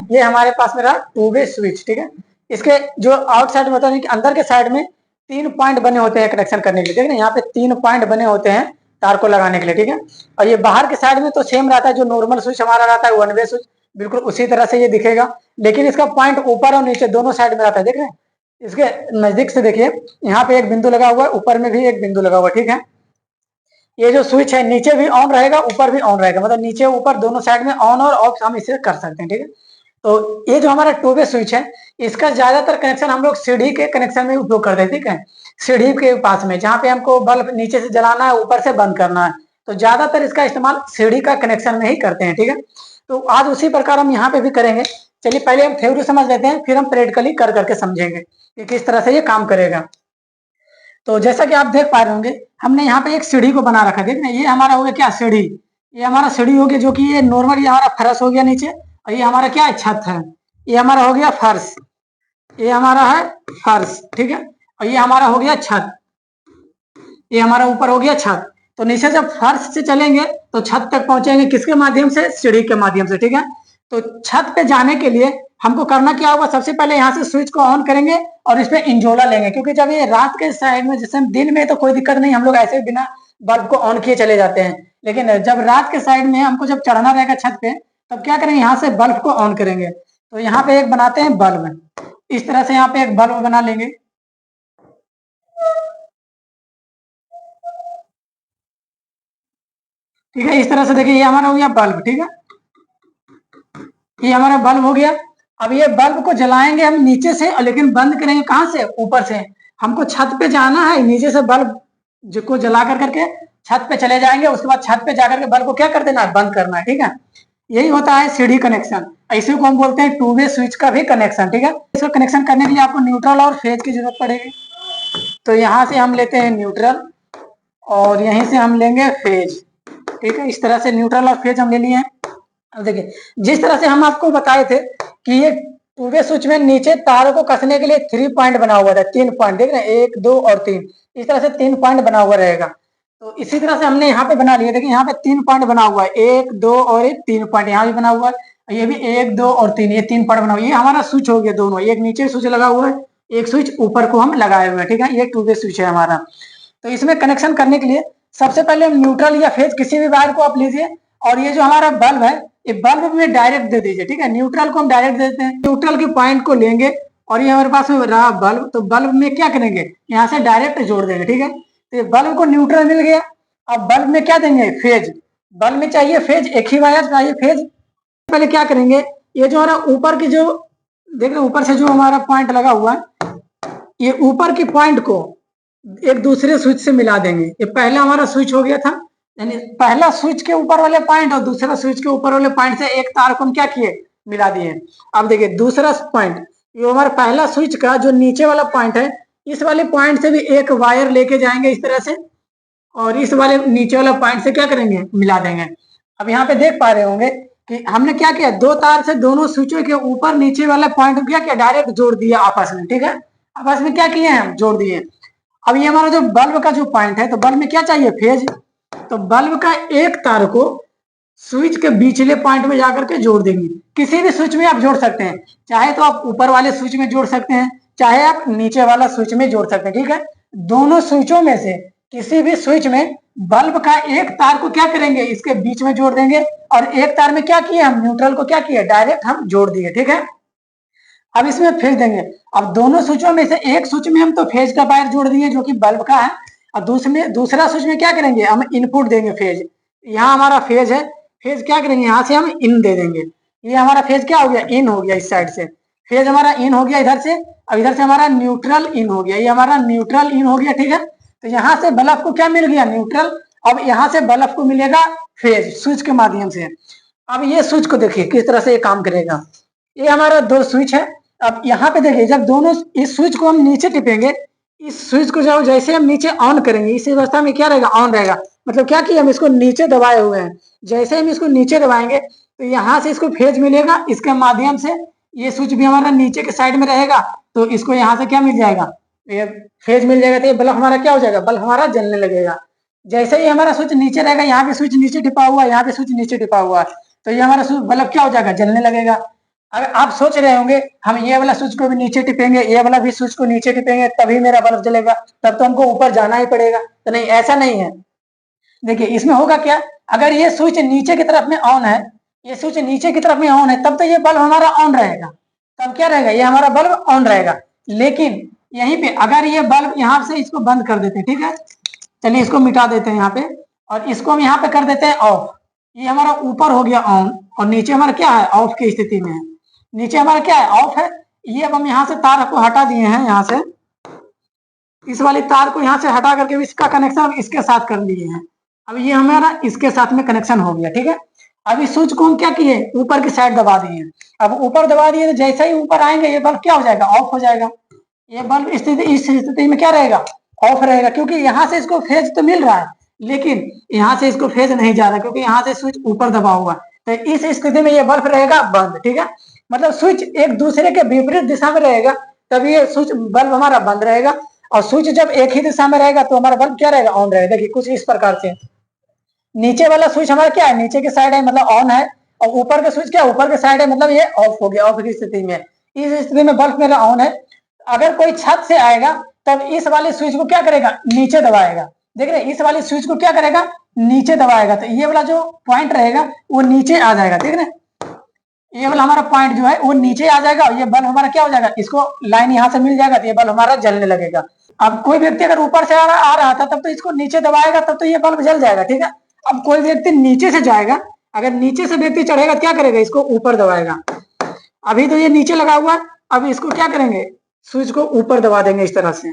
ये हमारे पास मेरा 2 वे स्विच, ठीक है। इसके जो आउटसाइड में होता है, अंदर के साइड में 3 पॉइंट बने होते हैं कनेक्शन करने के लिए, ठीक है। यहाँ पे 3 पॉइंट बने होते हैं तार को लगाने के लिए, ठीक है। और ये बाहर के साइड में तो सेम रहता है, जो नॉर्मल स्विच हमारा रहता है 1 वे स्विच, बिल्कुल उसी तरह से ये दिखेगा, लेकिन इसका पॉइंट ऊपर और नीचे दोनों साइड में रहता है, देख रहे हैं। इसके नजदीक से देखिए, यहाँ पे एक बिंदु लगा हुआ है, ऊपर में भी एक बिंदु लगा हुआ है, ठीक है। ये जो स्विच है नीचे भी ऑन रहेगा, ऊपर भी ऑन रहेगा, मतलब नीचे ऊपर दोनों साइड में ऑन और ऑफ हम इसे कर सकते हैं, ठीक है। तो ये जो हमारा 2 वे स्विच है, इसका ज्यादातर कनेक्शन हम लोग सीढ़ी के कनेक्शन में उपयोग करते हैं, ठीक है। सीढ़ी के पास में जहाँ पे हमको बल्ब नीचे से जलाना है, ऊपर से बंद करना है, तो ज्यादातर इसका इस्तेमाल सीढ़ी का कनेक्शन में ही करते हैं, ठीक है। तो आज उसी प्रकार हम यहाँ पे भी करेंगे। चलिए पहले हम थ्योरी समझ लेते हैं, फिर हम प्रैक्टिकली कर करके समझेंगे कि किस तरह से ये काम करेगा। तो जैसा कि आप देख पा रहे होंगे, हमने यहाँ पे एक सीढ़ी को बना रखा है, देख रहे हैं। ये हमारा हो गया क्या, सीढ़ी। ये हमारा सीढ़ी हो गया, जो कि ये नॉर्मल, ये हमारा फर्श हो गया नीचे, और ये हमारा क्या है, छत है। ये हमारा हो गया फर्श, ये हमारा है फर्श, ठीक है। और ये हमारा हो गया छत, ये हमारा ऊपर हो गया छत। तो नीचे जब फर्श से चलेंगे तो छत तक पहुंचेंगे किसके माध्यम से, सीढ़ी के माध्यम से, ठीक है। तो छत पे जाने के लिए हमको करना क्या होगा, सबसे पहले यहाँ से स्विच को ऑन करेंगे और इस पे इंजोला लेंगे, क्योंकि जब ये रात के साइड में, जैसे दिन में तो कोई दिक्कत नहीं, हम लोग ऐसे बिना बल्ब को ऑन किए चले जाते हैं, लेकिन जब रात के साइड में हमको जब चढ़ना रहेगा छत पे, तब क्या करेंगे, यहाँ से बल्ब को ऑन करेंगे। तो यहाँ पे एक बनाते हैं बल्ब, इस तरह से यहाँ पे एक बल्ब बना लेंगे, ठीक है। इस तरह से देखिए, ये हमारा हो गया बल्ब, ठीक है। ये हमारा बल्ब हो गया। अब ये बल्ब को जलाएंगे हम नीचे से, लेकिन बंद करेंगे कहां से, ऊपर से। हमको छत पे जाना है, नीचे से बल्ब को जला कर करके छत पे चले जाएंगे, उसके बाद छत पे जाकर के बल्ब को क्या कर देना है, बंद करना है, ठीक है। यही होता है सीढ़ी कनेक्शन, इसी को हम बोलते हैं 2 वे स्विच का भी कनेक्शन, ठीक है। इसको कनेक्शन करने के लिए आपको न्यूट्रल और फेज की जरूरत पड़ेगी। तो यहाँ से हम लेते हैं न्यूट्रल और यहीं से हम लेंगे फेज, ठीक है। इस तरह से न्यूट्रल और फेज हम ले लिए हैं। अब देखिए, जिस तरह से हम आपको बताए थे कि ये 2 वे स्विच में नीचे तारों को कसने के लिए 3 पॉइंट बना हुआ था, 3 पॉइंट देख रहे हैं, 1 2 और 3, इस तरह से 3 पॉइंट बना हुआ रहेगा। तो इसी तरह से हमने यहाँ पे बना लिया, देखिए यहाँ पे 3 पॉइंट बना हुआ है, 1 2 और 3 पॉइंट यहाँ भी बना हुआ है, ये भी 1 2 और 3, ये 3 पॉइंट बना हुआ है। ये हमारा स्विच हो गया दोनों, एक नीचे स्विच लगा हुआ है, एक स्विच ऊपर को हम लगाए हुए हैं, ठीक है। ये 2 वे स्विच है हमारा। तो इसमें कनेक्शन करने के लिए सबसे पहले हम न्यूट्रल या फेज किसी भी वायर को आप लीजिए, और ये जो हमारा बल्ब है, ये बल्ब में डायरेक्ट दे दीजिए, ठीक है। न्यूट्रल को हम डायरेक्ट देते हैं, न्यूट्रल के पॉइंट को लेंगे और ये हमारे पास में रहा बल्ब, तो बल्ब में क्या करेंगे, यहाँ से डायरेक्ट जोड़ देंगे, ठीक है। तो ये बल्ब को न्यूट्रल मिल गया। अब बल्ब में क्या देंगे, फेज। बल्ब में चाहिए फेज, एक ही वायर चाहिए फेज। पहले क्या करेंगे, ये जो हमारा ऊपर की जो देख रहे, ऊपर से जो हमारा पॉइंट लगा हुआ है, ये ऊपर की पॉइंट को एक दूसरे स्विच से मिला देंगे। ये पहला हमारा स्विच हो गया था, यानी पहला स्विच के ऊपर वाले पॉइंट और दूसरा स्विच के ऊपर वाले पॉइंट से एक तार को हम क्या किए, मिला दिए। अब देखिए दूसरा पॉइंट, ये हमारा पहला स्विच का जो नीचे वाला पॉइंट है, इस वाले पॉइंट से भी एक वायर लेके जाएंगे इस तरह से, और इस वाले नीचे वाला पॉइंट से क्या करेंगे, मिला देंगे। अब यहाँ पे देख पा रहे होंगे कि हमने क्या किया, 2 तार से दोनों स्विचों के ऊपर नीचे वाला पॉइंट को क्या किया, डायरेक्ट जोड़ दिया आपस में, ठीक है। आपस में क्या किए हैं, हम जोड़ दिए। अब ये हमारा जो बल्ब का जो पॉइंट है, तो बल्ब में क्या चाहिए, फेज। तो बल्ब का एक तार को स्विच के बीचले पॉइंट में जाकर के जोड़ देंगे। किसी भी स्विच में आप जोड़ सकते हैं, चाहे तो आप ऊपर वाले स्विच में जोड़ सकते हैं, चाहे आप नीचे वाला स्विच में जोड़ सकते हैं, ठीक है। दोनों स्विचों में से किसी भी स्विच में बल्ब का एक तार को क्या करेंगे, इसके बीच में जोड़ देंगे, और एक तार में क्या किए, हम न्यूट्रल को क्या किए, डायरेक्ट हम जोड़ दिए, ठीक है। अब इसमें फेज देंगे। अब दोनों स्विचों में से एक स्विच में हम तो फेज का वायर जोड़ दिए जो कि बल्ब का है, और दूसरा स्विच में क्या करेंगे, हम इनपुट देंगे फेज। यहाँ हमारा फेज है, फेज क्या करेंगे, यहाँ से हम इन दे देंगे। ये हमारा फेज क्या हो गया, इन हो गया, इस साइड से फेज हमारा इन हो गया इधर से। अब इधर से हमारा न्यूट्रल इन हो गया, ये हमारा न्यूट्रल इन हो गया, ठीक है। तो यहाँ से बल्ब को क्या मिल गया, न्यूट्रल। अब यहाँ से बल्ब को मिलेगा फेज स्विच के माध्यम से। अब ये स्विच को देखिए किस तरह से ये काम करेगा। ये हमारा 2 स्विच है। अब यहाँ पे देखिए, जब दोनों इस स्विच को हम नीचे टिपेंगे, इस स्विच को जब जैसे हम नीचे ऑन करेंगे, इस अवस्था में क्या रहेगा, ऑन रहेगा। मतलब क्या कि हम इसको नीचे दबाए हुए हैं, जैसे हम इसको नीचे दबाएंगे तो यहाँ से इसको फेज मिलेगा, इसके माध्यम से ये स्विच भी हमारा नीचे के साइड में रहेगा, तो इसको यहाँ से क्या मिल जाएगा, ये फेज मिल जाएगा। तो ये बल्ब हमारा क्या हो जाएगा, बल्ब हमारा जलने लगेगा। जैसे ही हमारा स्विच नीचे रहेगा, यहाँ पे स्विच नीचे टिपा हुआ है, यहाँ पे स्विच नीचे टिपा हुआ है, तो ये हमारा बल्ब क्या हो जाएगा, जलने लगेगा। अगर आप सोच रहे होंगे हम ये वाला स्विच को भी नीचे टिपेंगे, ये वाला भी स्विच को नीचे टिपेंगे तभी मेरा बल्ब जलेगा, तब तो हमको ऊपर जाना ही पड़ेगा, तो नहीं, ऐसा नहीं है। देखिए इसमें होगा क्या, अगर ये स्विच नीचे की तरफ में ऑन है, ये स्विच नीचे की तरफ में ऑन है, तब तो ये बल्ब हमारा ऑन रहेगा, तब क्या रहेगा, ये हमारा बल्ब ऑन रहेगा। लेकिन यहीं पे अगर ये बल्ब यहाँ से इसको बंद कर देते हैं, ठीक है, चलिए इसको मिटा देते हैं यहाँ पे, और इसको हम यहाँ पे कर देते हैं ऑफ, ये हमारा ऊपर हो गया ऑन, और नीचे हमारा क्या है, ऑफ की स्थिति में है, नीचे हमारा क्या है, ऑफ है। ये अब हम यहाँ से तार को हटा दिए हैं, यहाँ से इस वाली तार को यहाँ से हटा करके इसका कनेक्शन इसके साथ कर लिए हैं। अब ये हमारा इसके साथ में कनेक्शन हो गया, ठीक है। अब इस स्विच को हम क्या किए, ऊपर की साइड दबा दिए। अब ऊपर दबा दिए तो जैसे ही ऊपर आएंगे ये बल्ब क्या हो जाएगा, ऑफ हो जाएगा। ये बल्ब इस स्थिति में क्या रहेगा, ऑफ रहेगा, क्योंकि यहाँ से इसको फेज तो मिल रहा है, लेकिन यहाँ से इसको फेज नहीं जा रहा, क्योंकि यहाँ से स्विच ऊपर दबा हुआ है। तो इस स्थिति में ये बल्ब रहेगा बंद, ठीक है। मतलब स्विच एक दूसरे के विपरीत दिशा में रहेगा, तब ये स्विच बल्ब हमारा बंद रहेगा, और स्विच जब एक ही दिशा में रहेगा तो हमारा बल्ब क्या रहेगा, ऑन रहेगा। देखिए कुछ इस प्रकार से, नीचे वाला स्विच हमारा क्या है, नीचे की साइड है मतलब ऑन है, और ऊपर का स्विच क्या है, ऊपर की साइड है मतलब ये ऑफ हो गया, ऑफ की स्थिति में। इस स्थिति में बल्ब मेरा ऑन है। अगर कोई छत से आएगा तब इस वाले स्विच को क्या करेगा, नीचे दबाएगा। देख रहे, इस वाले स्विच को क्या करेगा, नीचे दबाएगा, तो ये वाला जो पॉइंट रहेगा वो नीचे आ जाएगा, ठीक है। ये वाला हमारा पॉइंट जो है वो नीचे आ जाएगा, और ये बल्ब हमारा क्या हो जाएगा, इसको लाइन यहाँ से मिल जाएगा, तो ये बल्ब हमारा जलने लगेगा। अब कोई व्यक्ति अगर ऊपर से आ रहा था तब तो इसको नीचे दबाएगा, तब तो ये बल्ब जल जाएगा, ठीक है। अब कोई व्यक्ति नीचे से जाएगा, अगर नीचे से व्यक्ति चढ़ेगा क्या करेगा, इसको ऊपर दबाएगा। अभी तो ये नीचे लगा हुआ है, अब इसको क्या करेंगे, स्विच को ऊपर दबा देंगे इस तरह से।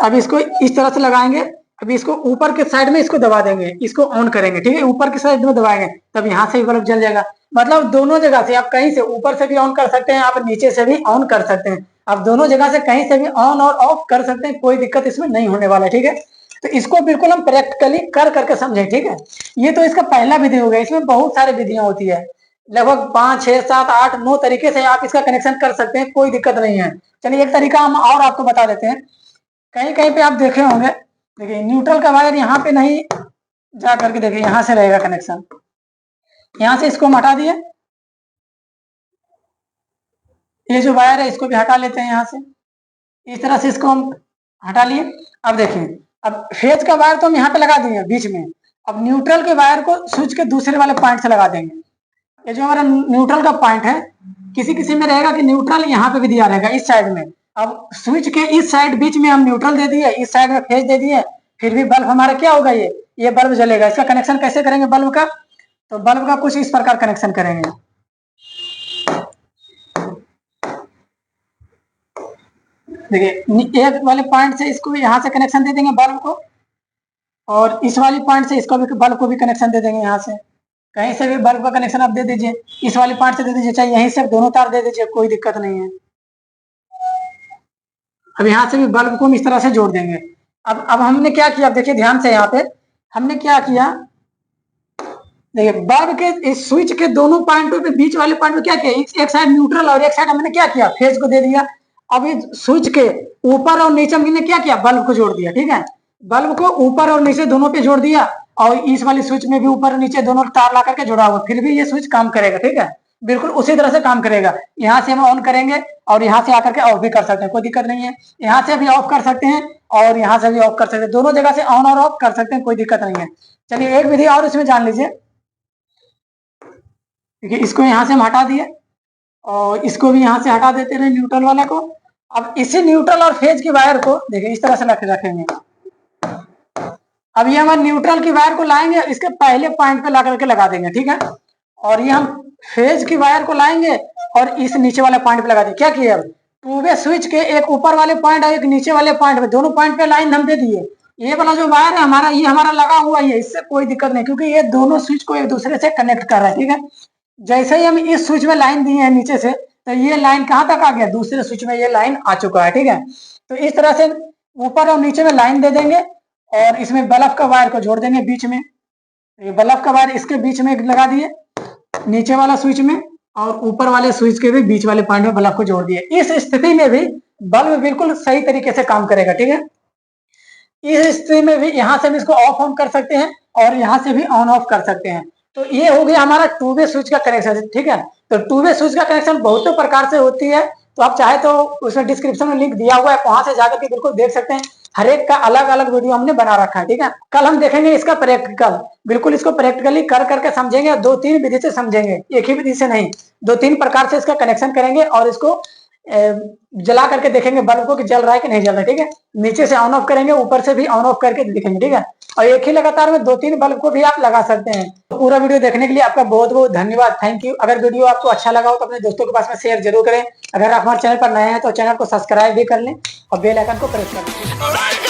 अब इसको इस तरह से लगाएंगे, अभी इसको ऊपर के साइड में इसको दबा देंगे, इसको ऑन करेंगे, ठीक है, ऊपर के साइड में दबाएंगे, तब यहाँ से भी बल्ब जल जाएगा। मतलब दोनों जगह से आप कहीं से ऊपर से भी ऑन कर सकते हैं, आप नीचे से भी ऑन कर सकते हैं, आप दोनों जगह से कहीं से भी ऑन और ऑफ कर सकते हैं, कोई दिक्कत इसमें नहीं होने वाला है, ठीक है। तो इसको बिल्कुल हम प्रैक्टिकली कर करके समझे, ठीक है। ये तो इसका पहला विधि हो गया, इसमें बहुत सारी विधियां होती है, लगभग 5, 6, 7, 8, 9 तरीके से आप इसका कनेक्शन कर सकते हैं, कोई दिक्कत नहीं है। चलिए एक तरीका हम और आपको बता देते हैं। कहीं कहीं पे आप देखे होंगे, देखिए न्यूट्रल का वायर यहाँ पे नहीं जा करके, देखिए यहाँ से रहेगा कनेक्शन, यहाँ से इसको हम हटा दिए, ये जो वायर है इसको भी हटा लेते हैं यहाँ से, इस तरह से इसको हम हटा लिए। अब देखिए, अब फेज का वायर तो हम यहाँ पे लगा दिए बीच में, अब न्यूट्रल के वायर को स्विच के दूसरे वाले पॉइंट से लगा देंगे। ये जो हमारा न्यूट्रल का पॉइंट है, किसी किसी में रहेगा कि न्यूट्रल यहाँ पे भी दिया रहेगा इस साइड में। अब स्विच के इस साइड बीच में हम न्यूट्रल दे दिए, इस साइड में फेज दे दिए, फिर भी बल्ब हमारा क्या होगा, ये बल्ब जलेगा। इसका कनेक्शन कैसे करेंगे बल्ब का, तो बल्ब का कुछ इस प्रकार कनेक्शन करेंगे। देखिए एक वाले पॉइंट से इसको यहाँ से कनेक्शन दे देंगे बल्ब को, और इस वाली पॉइंट से इसको भी बल्ब को भी कनेक्शन दे देंगे, यहाँ से कहीं से भी बल्ब का कनेक्शन आप दे दीजिए, इस वाली पॉइंट से दे दीजिए, चाहे यहीं से दोनों तार दे दीजिए, कोई दिक्कत नहीं है। अब यहाँ से भी बल्ब को हम इस तरह से जोड़ देंगे। अब हमने क्या किया, अब देखिए ध्यान से, यहाँ पे हमने क्या किया, देखिए बल्ब के इस स्विच के दोनों पॉइंटों पे बीच वाले पॉइंट पे क्या किया, एक साइड न्यूट्रल और एक साइड हमने क्या किया, फेज को दे दिया। अब इस स्विच के ऊपर और नीचे हमने क्या किया, बल्ब को जोड़ दिया, ठीक है। बल्ब को ऊपर और नीचे दोनों पे जोड़ दिया, और इस वाली स्विच में भी ऊपर और नीचे दोनों तार ला करके जोड़ा हुआ, फिर भी ये स्विच काम करेगा, ठीक है, बिल्कुल उसी तरह से काम करेगा। यहाँ से हम ऑन करेंगे और यहाँ से आकर के ऑफ भी कर सकते हैं, कोई दिक्कत नहीं है। यहाँ से भी ऑफ कर सकते हैं और यहाँ से भी ऑफ कर सकते हैं, दोनों जगह से ऑन और ऑफ कर सकते हैं, कोई दिक्कत नहीं है। चलिए एक विधि और इसमें जान लीजिए। देखिए इसको यहाँ से हम हटा दिए, और इसको भी यहाँ से हटा देते रहे न्यूट्रल वाला को। अब इसी न्यूट्रल और फेज की वायर को देखिए इस तरह से रखेंगे। अब ये हम न्यूट्रल की वायर को लाएंगे, इसके पहले पॉइंट पे ला करके लगा देंगे, ठीक है। और ये हम फेज की वायर को लाएंगे और इस नीचे वाले पॉइंट पे लगा देंगे। क्या किया, अब पूरे स्विच के एक ऊपर वाले पॉइंट और एक नीचे वाले पॉइंट पे, दोनों पॉइंट पे लाइन हम दे दिए। ये वाला जो वायर है हमारा, ये हमारा लगा हुआ है, इससे कोई दिक्कत नहीं, क्योंकि ये दोनों स्विच को एक दूसरे से कनेक्ट कर रहा है, ठीक है। जैसे ही हम इस स्विच में लाइन दी है नीचे से, तो ये लाइन कहाँ तक आ गया, दूसरे स्विच में ये लाइन आ चुका है, ठीक है। तो इस तरह से ऊपर और नीचे में लाइन दे देंगे, और इसमें बल्ब का वायर को जोड़ देंगे बीच में। ये बल्ब का वायर इसके बीच में लगा दिए, नीचे वाला स्विच में, और ऊपर वाले स्विच के भी बीच वाले पॉइंट में बल्ब को जोड़ दिए। इस स्थिति में भी बल्ब बिल्कुल सही तरीके से काम करेगा, ठीक है। इस स्थिति में भी यहाँ से भी इसको ऑफ ऑन कर सकते हैं और यहाँ से भी ऑन ऑफ कर सकते हैं, तो ये हो गया हमारा टू वे स्विच का कनेक्शन, ठीक है। तो टू वे स्विच का कनेक्शन बहुत प्रकार से होती है, तो आप चाहे तो उसमें डिस्क्रिप्शन में लिंक दिया हुआ है, वहां से जाकर के बिल्कुल देख सकते हैं। हर एक का अलग अलग वीडियो हमने बना रखा है, ठीक है। कल हम देखेंगे इसका प्रैक्टिकल, बिल्कुल इसको प्रैक्टिकली कर करके समझेंगे, 2-3 विधि से समझेंगे, एक ही विधि से नहीं, 2-3 प्रकार से इसका कनेक्शन करेंगे और इसको जला करके देखेंगे बल्ब को कि जल रहा है कि नहीं जल रहा है, ठीक है। नीचे से ऑन ऑफ करेंगे, ऊपर से भी ऑन ऑफ करके देखेंगे, ठीक है। और एक ही लगातार में 2-3 बल्ब को भी आप लगा सकते हैं। तो पूरा वीडियो देखने के लिए आपका बहुत बहुत धन्यवाद, थैंक यू। अगर वीडियो आपको अच्छा लगा हो तो अपने दोस्तों के पास में शेयर जरूर करें। अगर आप हमारे चैनल पर नए हैं तो चैनल को सब्सक्राइब भी कर लें और बेल आइकन को प्रेस कर लें।